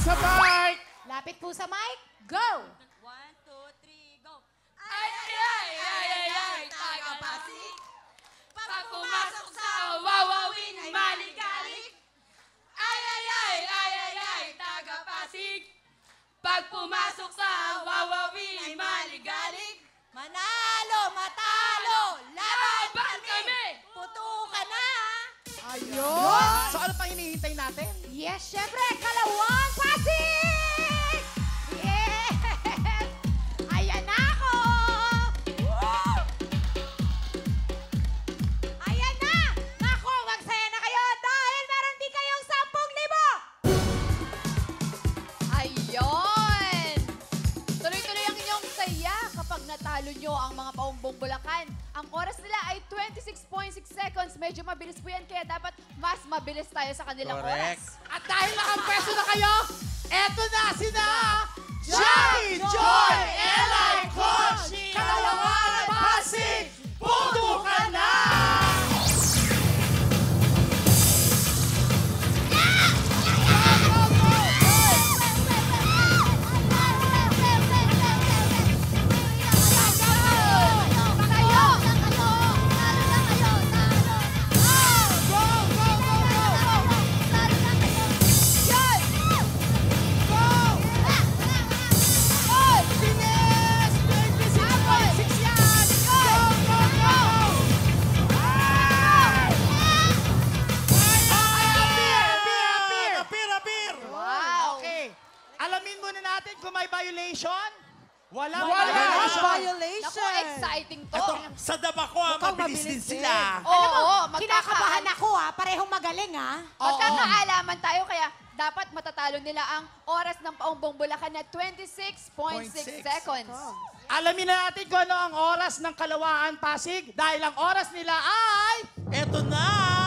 sa mic! Lapit po sa mic. Go! 1, 2, 3, go! Ay, ay, ay, ay, ay, ay, taga-Pasig. Pag pumasok sa wawawin ay maligalig. Ay, ay, ay, ay, ay, ay, taga-Pasig. Pag pumasok sa wawawin ay maligalig. Manalo, matalo, laban kami! Putukan na! Ayun! So ano pang hinihintay natin? Yes, syempre, Kalawang Pasig! Yes! Ayan na ako! Woo! Ayan na! Naku, magsaya na kayo dahil meron din kayong 10,000! Ayun! Tuloy-tuloy ang inyong saya kapag natalo nyo ang mga paumbong Bulacan. Ang oras nila ay 26.6 seconds. Medyo mabilis po yan, kaya dapat mas mabilis tayo sa kanilang oras. At dahil nakapwesto na kayo, eto na sina Jackie, Joy, Ella, and Coach! Kalawang Pasig! Puto ka na! Wow! Okay. Alamin muna natin kung may violation. Walang Violation! Naku, exciting to. Ito, sa daba ko, mabilis din sila. Oo, Kinakabahan ako parehong magaling magkakaalaman tayo, kaya dapat matatalo nila ang oras ng paumbong Bulacan na 26.6 seconds. Alamin na natin kung ano ang oras ng Kalawaan Pasig dahil ang oras nila ay... Eto na!